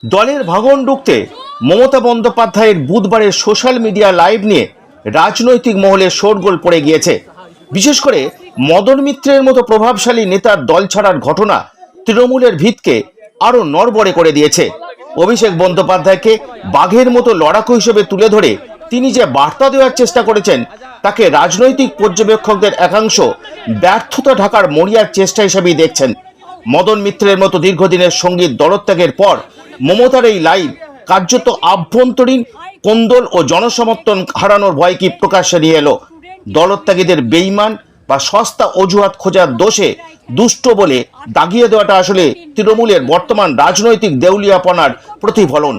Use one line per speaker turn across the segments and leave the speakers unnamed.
দলের ভাঙন রুখতে মমতা বন্দ্যোপাধ্যায়ের বুধবারের সোশ্যাল মিডিয়া লাইভ নিয়ে রাজনৈতিক মহলে শোরগোল পড়ে গিয়েছে। বিশেষ করে মদন মিত্রের মতো প্রভাবশালী নেতার দল ছাড়ার ঘটনা তৃণমূলের ভিতকে আরো নড়বড়ে করে দিয়েছে। অভিষেক বন্দ্যোপাধ্যায়কে বাঘের মতো লড়াকু হিসেবে তুলে ধরে তিনি যে বার্তা দেওয়ার চেষ্টা করেছেন তাকে রাজনৈতিক পর্যবেক্ষকদের একাংশ ব্যর্থতা ঢাকার মরিয়ার চেষ্টা হিসেবেই দেখছেন। মদন মিত্রের মতো দীর্ঘদিনের সঙ্গীত দলত্যাগের পর মমতার এই লাইভ কার্যত আভ্যন্তরীণ কোন্দল ও জনসমর্থন হারানোর ভয় কি প্রকাশ্যে নিয়ে এলো। দলত্যাগীদের বেইমান বা সস্তা অজুহাত খোঁজার দোষে দুষ্ট বলে দাগিয়ে দেওয়াটা আসলে তৃণমূলের বর্তমান রাজনৈতিক দেউলিয়াপনার প্রতিফলন।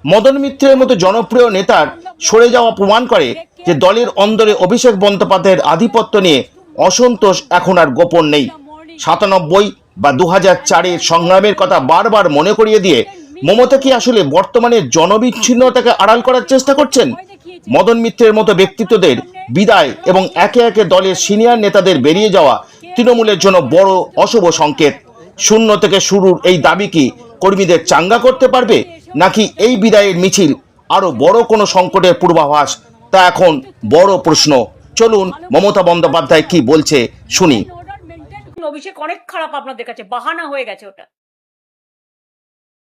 মদন মিত্রের মতো জনপ্রিয় নেতার সরে যাওয়া প্রমাণ করে যে দলের অন্দরে অভিষেক বন্দ্যোপাধ্যায়ের আধিপত্য নিয়ে অসন্তোষ এখন আর গোপন নেই। 97 বা 2004-এর সংগ্রামের কথা বারবার মনে করিয়ে দিয়ে মমতা কি আসলে বর্তমানে জনবিচ্ছিন্নতাকে আড়াল করার চেষ্টা করছেন? মদন মিত্রের মতো ব্যক্তিত্বদের বিদায় এবং একে একে দলের সিনিয়র নেতাদের বেরিয়ে যাওয়া তৃণমূলের জন্য বড় অশুভ সংকেত। শূন্য থেকে শুরুর এই দাবি কি কর্মীদের চাঙ্গা করতে পারবে, নাকি এই বিদায়ের মিছিল আরো বড় কোনো সংকটের পূর্বাভাস? তা এখন বড় প্রশ্ন। চলুন মমতা বন্দ্যোপাধ্যায় কি বলছে শুনি।
অভিষেক অনেক খারাপ আপনাদের কাছে, বাহানা হয়ে গেছে ওটা।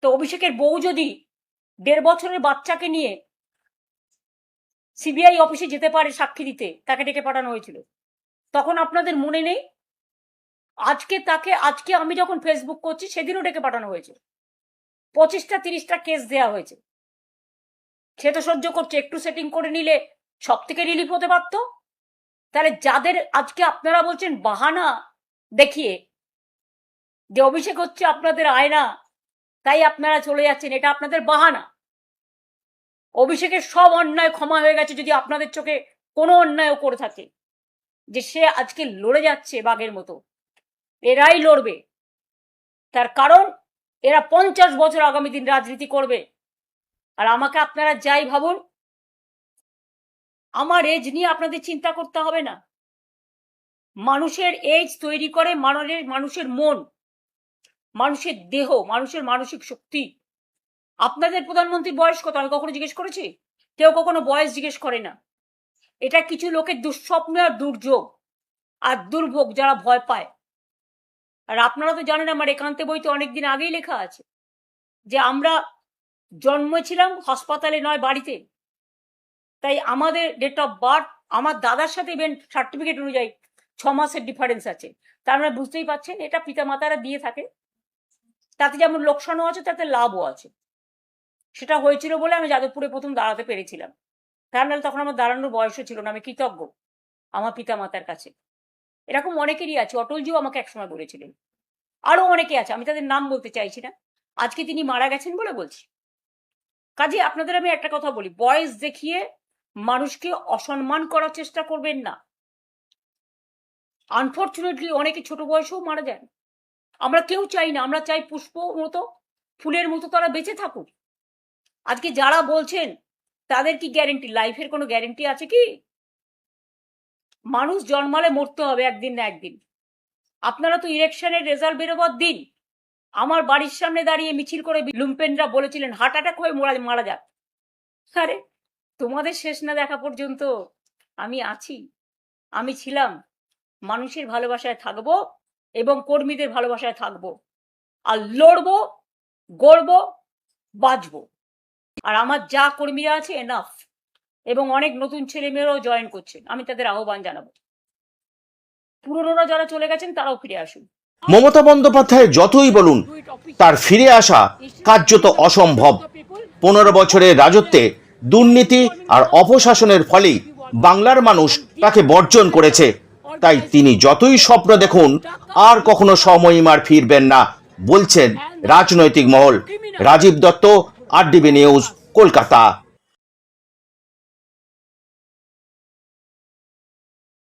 তো অভিষেকের বউ যদি 1.5 বছরের বাচ্চাকে নিয়ে সিবিআই অফিসে যেতে পারে সাক্ষী দিতে, তাকে ডেকে পাঠানো হয়েছিল, তখন আপনাদের মনে নেই? আজকে আমি যখন ফেসবুক করছি সেদিনও ডেকে পাঠানো হয়েছে, 25টা 30টা কেস দেয়া হয়েছে। সে তো সহ্য করছে, একটু সেটিং করে নিলে সব থেকে রিলিফ হতে পারত। তাহলে যাদের আজকে আপনারা বলছেন বাহানা দেখিয়ে যে অভিষেক হচ্ছে আপনাদের আয়না, তাই আপনারা চলে যাচ্ছেন, এটা আপনাদের বাহানা। অভিষেকের সব অন্যায় ক্ষমা হয়ে গেছে যদি আপনাদের চোখে কোনো অন্যায়ও করে থাকে। যে সে আজকে লড়ে যাচ্ছে বাঘের মতো, এরাই লড়বে। তার কারণ এরা 50 বছর আগামী দিন রাজনীতি করবে। আর আমাকে আপনারা যাই ভাবুন, আমার এজ নিয়ে আপনাদের চিন্তা করতে হবে না। মানুষের এজ তৈরি করে মানুষের মন, মানুষের দেহ, মানুষের মানসিক শক্তি। আপনাদের প্রধানমন্ত্রীর বয়স কত আমি কখনো জিজ্ঞেস করেছি? কেউ কখনো বয়স জিজ্ঞেস করে না। এটা কিছু লোকের দুঃস্বপ্ন আর দুর্যোগ আর দুর্ভোগ, যারা ভয় পায়। আর আপনারা তো জানেন আমার একান্তে বইতে অনেকদিন আগেই লেখা আছে যে আমরা জন্মেছিলাম হাসপাতালে নয় বাড়িতে। তাই আমাদের ডেট অফ বার্থ আমার দাদার সাথে ইভেন্ট সার্টিফিকেট অনুযায়ী 6 মাসের ডিফারেন্স আছে। তার মানে বুঝতেই পারছেন এটা পিতামাতারা দিয়ে থাকে। তাতে যেমন লোকসানও আছে, তাতে লাভও আছে। সেটা হয়েছিল বলে আমি যাদবপুরে প্রথম দাঁড়াতে পেরেছিলাম। তার নাহলে তখন আমার দাঁড়ানোর বয়সও ছিল না। আমি কৃতজ্ঞ আমার পিতামাতার কাছে। এরকম অনেকেরই আছে। অটলজিও আমাকে একসময় বলেছিলেন, আরো অনেকে আছে, আমি তাদের নাম বলতে চাইছি না, আজকে তিনি মারা গেছেন বলে বলছি। কাজে আপনাদের আমি একটা কথা বলি, বয়স দেখিয়ে মানুষকে অসম্মান করার চেষ্টা করবেন না। আনফর্চুনেটলি অনেকে ছোট বয়সেও মারা যান। আমরা কেউ চাই না, আমরা চাই পুষ্প মতো, ফুলের মতো তারা বেঁচে থাকুক। আজকে যারা বলছেন তাদের কি গ্যারেন্টি? লাইফের কোনো গ্যারেন্টি আছে কি? মানুষ জন্মালে মরতে হবে একদিন না একদিন। আপনারা তো ইলেকশনের রেজাল্ট বেরোবার দিন আমার বাড়ির সামনে দাঁড়িয়ে মিছিল করে লুম্পেনরা বলেছিলেন হার্ট অ্যাটাক হয়ে মারা যাক। আরে তোমাদের শেষ না দেখা পর্যন্ত আমি আছি, আমি ছিলাম। মানুষের ভালোবাসায় থাকবো এবং কর্মীদের ভালোবাসায় থাকবো, আর লড়বো, গড়বো, বাঁচবো। আর আমার যা কর্মীরা আছে এনাফ, এবং অনেক নতুন ছেলে মেয়েরাও জয়েন করছে, আমি তাদের আহ্বান জানাবো। পুরনোরা যারা চলে গেছেন তারাও ফিরে আসুন।
মমতা বন্দ্যোপাধ্যায় যতই বলুন তার ফিরে আসা কার্যত অসম্ভব। 15 বছরের রাজত্বে দুর্নীতি আর অপশাসনের ফলে বাংলার মানুষ তাকে বর্জন করেছে। তাই তিনি যতই স্বপ্ন দেখুন আর কখনো সমহিমার ফিরবেন না বলছেন রাজনৈতিক মহল। Rajib Dutta, RDB news, Kolkata.